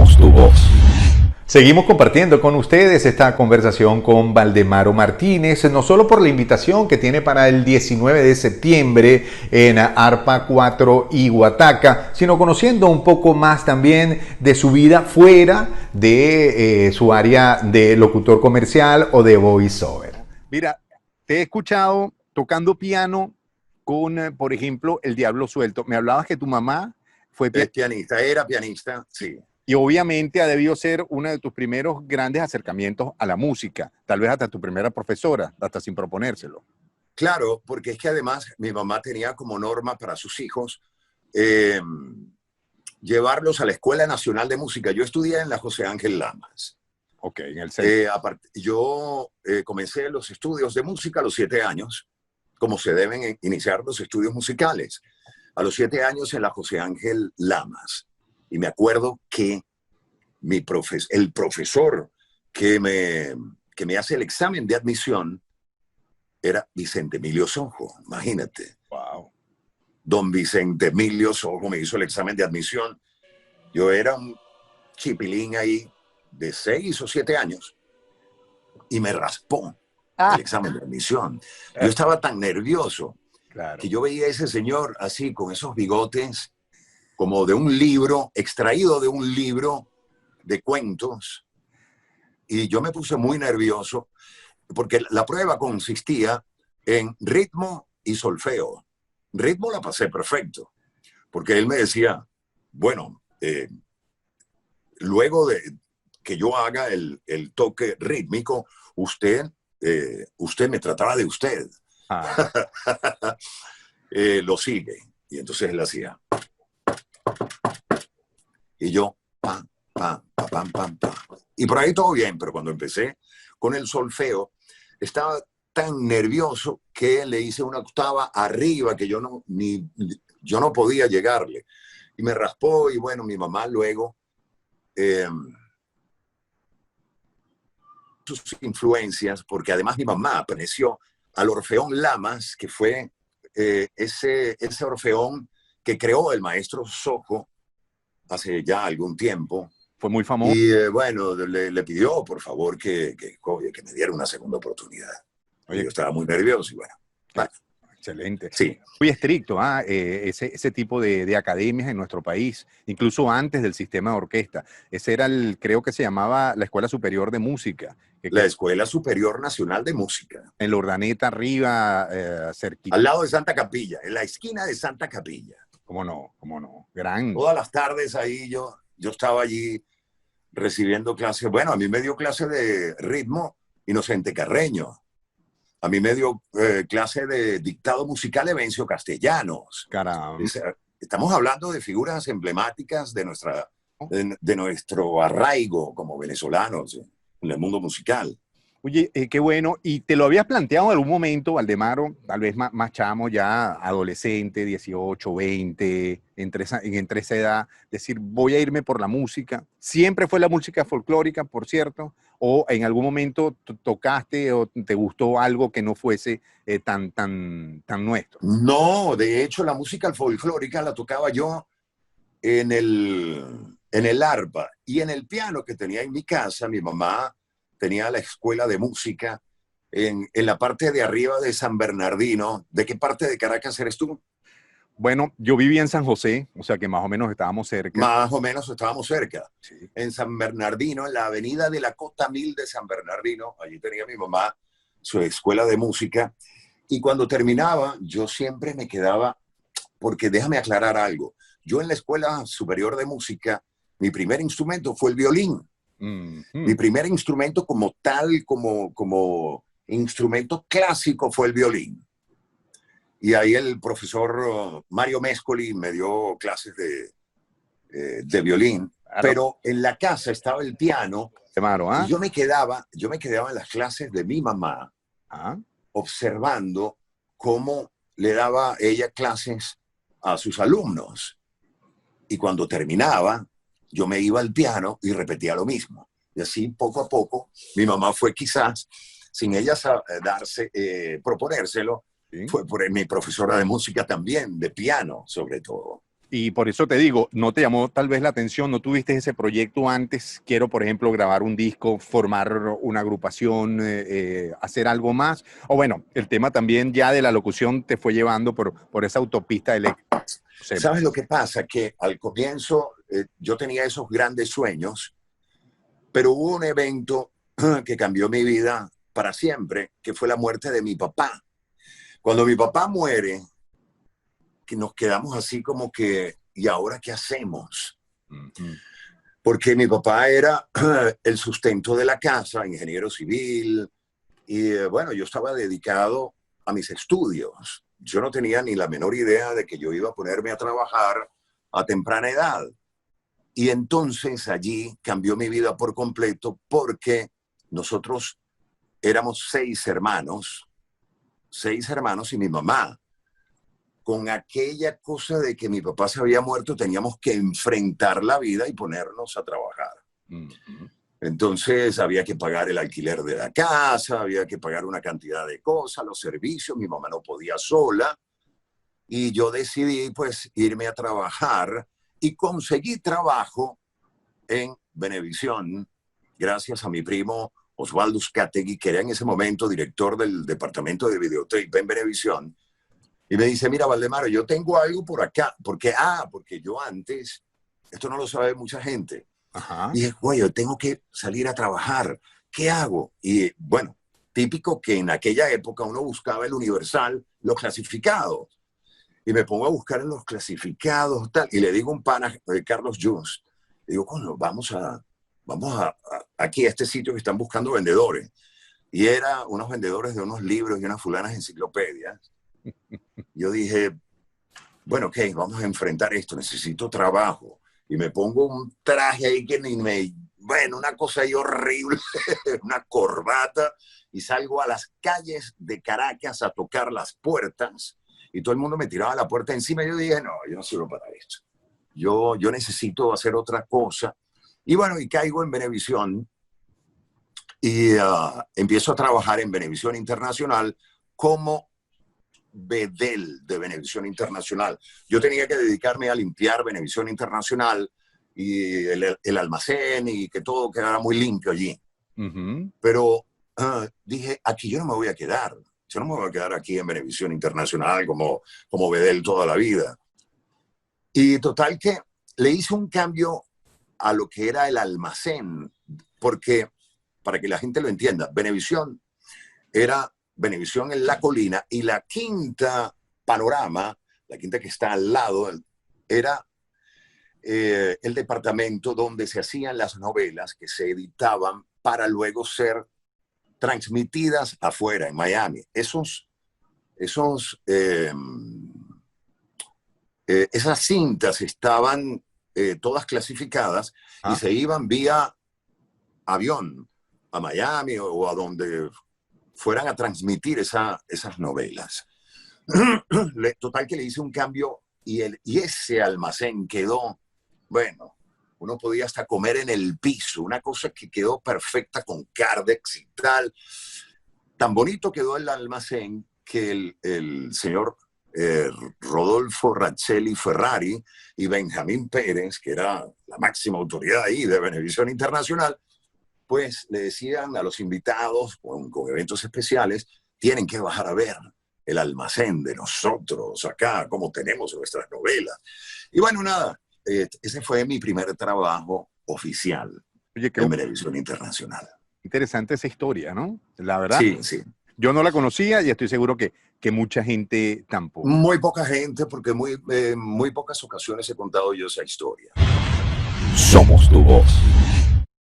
Somos tu voz. Seguimos compartiendo con ustedes esta conversación con Valdemaro Martínez, no solo por la invitación que tiene para el 19 de septiembre en Arpa 4 y Huataca, sino conociendo un poco más también de su vida fuera de su área de locutor comercial o de voiceover. Mira, te he escuchado tocando piano con, por ejemplo, El Diablo Suelto. Me hablabas que tu mamá fue pianista, era pianista, sí. y obviamente ha debido ser uno de tus primeros grandes acercamientos a la música, tal vez hasta tu primera profesora, hasta sin proponérselo. Claro, porque es que además mi mamá tenía como norma para sus hijos llevarlos a la Escuela Nacional de Música. Yo estudié en la José Ángel Lamas. Ok, en el centro. Yo comencé los estudios de música a los 7 años, como se deben iniciar los estudios musicales. A los 7 años en la José Ángel Lamas. Y me acuerdo que el profesor que me hace el examen de admisión era Vicente Emilio Sojo, imagínate. Wow. Don Vicente Emilio Sojo me hizo el examen de admisión. Yo era un chipilín ahí de 6 o 7 años y me raspó el examen de admisión. Yo estaba tan nervioso que yo veía a ese señor así con esos bigotes como de un libro, extraído de un libro de cuentos, y yo me puse muy nervioso porque la prueba consistía en ritmo y solfeo. Ritmo la pasé perfecto, porque él me decía, bueno, luego de que yo haga el toque rítmico, usted me trataba de usted. Lo sigue. Y entonces él hacía. Y yo, pam, pam, pam, pam, pam, pam. Y por ahí todo bien, pero cuando empecé con el solfeo, estaba tan nervioso que le hice una octava arriba que yo no podía llegarle. Y me raspó, y bueno, mi mamá luego, sus influencias, porque además mi mamá perteneció al Orfeón Lamas, que fue ese orfeón que creó el maestro Sojo hace ya algún tiempo. Fue muy famoso. Y bueno, le pidió por favor que me diera una segunda oportunidad. Oye, yo estaba muy nervioso y bueno. Excelente. Sí. Muy estricto, ese tipo de academias en nuestro país, incluso antes del sistema de orquesta. Ese era creo que se llamaba la Escuela Superior de Música. La Escuela Superior Nacional de Música. En la Urdaneta arriba, cerquita. Al lado de Santa Capilla, en la esquina de Santa Capilla. ¿Cómo no? ¿Cómo no? Gran. Todas las tardes ahí yo estaba allí recibiendo clases. Bueno, a mí me dio clase de ritmo Inocente Carreño. A mí me dio clase de dictado musical Evencio Castellanos. Caramba. Estamos hablando de figuras emblemáticas de nuestro arraigo como venezolanos en el mundo musical. Oye, qué bueno. ¿Y te lo habías planteado en algún momento, Valdemaro? Tal vez más chamo, ya adolescente, 18, 20, entre esa edad, decir, voy a irme por la música. ¿Siempre fue la música folclórica, por cierto? ¿O en algún momento tocaste o te gustó algo que no fuese tan nuestro? No, de hecho la música folclórica la tocaba yo en el arpa y en el piano que tenía en mi casa. Mi mamá tenía la escuela de música en la parte de arriba de San Bernardino. ¿De qué parte de Caracas eres tú? Bueno, yo vivía en San José, o sea que más o menos estábamos cerca. Más o menos estábamos cerca. Sí. En San Bernardino, en la avenida de la Cota 1000 de San Bernardino, allí tenía mi mamá su escuela de música. Y cuando terminaba, yo siempre me quedaba, porque déjame aclarar algo. Yo en la Escuela Superior de Música, mi primer instrumento fue el violín. Mi primer instrumento como tal, como instrumento clásico fue el violín. Y ahí el profesor Mario Mescoli me dio clases de violín. Claro. Pero en la casa estaba el piano. Claro, y yo me quedaba en las clases de mi mamá observando cómo le daba ella clases a sus alumnos. Y cuando terminaba, yo me iba al piano y repetía lo mismo. Y así, poco a poco, mi mamá fue quizás, sin ella proponérselo, ¿sí? Fue por mi profesora de música también, de piano sobre todo. Y por eso te digo, no te llamó tal vez la atención, no tuviste ese proyecto antes, quiero por ejemplo grabar un disco, formar una agrupación, hacer algo más, o bueno, el tema también ya de la locución te fue llevando por esa autopista eléctrica. ¿Sabes lo que pasa? Que al comienzo yo tenía esos grandes sueños, pero hubo un evento que cambió mi vida para siempre, que fue la muerte de mi papá. Cuando mi papá muere, que nos quedamos así como que, ¿y ahora qué hacemos? Porque mi papá era el sustento de la casa, ingeniero civil, y bueno, yo estaba dedicado a mis estudios. Yo no tenía ni la menor idea de que yo iba a ponerme a trabajar a temprana edad. Y entonces allí cambió mi vida por completo porque nosotros éramos seis hermanos y mi mamá. Con aquella cosa de que mi papá se había muerto, teníamos que enfrentar la vida y ponernos a trabajar. Entonces había que pagar el alquiler de la casa, había que pagar una cantidad de cosas, los servicios, mi mamá no podía sola. Y yo decidí pues irme a trabajar y conseguí trabajo en Venevisión, gracias a mi primo Osvaldo Uzcategui, que era en ese momento director del departamento de videotape en Venevisión. Y me dice, mira, Valdemaro, yo tengo algo por acá. Porque yo antes, esto no lo sabe mucha gente. Ajá. Y dije, güey, yo tengo que salir a trabajar. ¿Qué hago? Y bueno, típico que en aquella época uno buscaba el Universal, los clasificados. Y me pongo a buscar en los clasificados, tal. Y le digo a un pana, Carlos Just, le digo, bueno, vamos a aquí a este sitio que están buscando vendedores. Y eran unos vendedores de unos libros y unas fulanas enciclopedias. Yo dije, bueno, ok, vamos a enfrentar esto, necesito trabajo. Y me pongo un traje ahí que ni me... Bueno, una cosa ahí horrible, una corbata, y salgo a las calles de Caracas a tocar las puertas, y todo el mundo me tiraba la puerta encima, y yo dije, no, yo no sirvo para esto. Yo necesito hacer otra cosa. Y bueno, y caigo en Venevisión, y empiezo a trabajar en Venevisión Internacional como bedel de Venevisión Internacional. Yo tenía que dedicarme a limpiar Venevisión Internacional y el almacén y que todo quedara muy limpio allí. Pero dije, aquí yo no me voy a quedar. Yo no me voy a quedar aquí en Venevisión Internacional como bedel toda la vida. Y total que le hice un cambio a lo que era el almacén, porque, para que la gente lo entienda, Venevisión era Venevisión en la colina y la quinta Panorama, la quinta que está al lado, era el departamento donde se hacían las novelas que se editaban para luego ser transmitidas afuera, en Miami. Esas cintas estaban todas clasificadas y se iban vía avión a Miami o a donde fueran a transmitir esas novelas. Total que le hice un cambio y ese almacén quedó, bueno, uno podía hasta comer en el piso, una cosa que quedó perfecta con Cardex y tal. Tan bonito quedó el almacén que el señor Rodolfo Raccelli Ferrari y Benjamín Pérez, que era la máxima autoridad ahí de Venevisión Internacional, pues le decían a los invitados con eventos especiales, tienen que bajar a ver el almacén de nosotros acá, cómo tenemos nuestras novelas. Y bueno, nada, ese fue mi primer trabajo oficial. Oye, en Venevisión Internacional. Interesante esa historia, ¿no? La verdad. Sí, sí. Yo no la conocía y estoy seguro que mucha gente tampoco. Muy poca gente, porque muy pocas ocasiones he contado yo esa historia. Somos tu voz.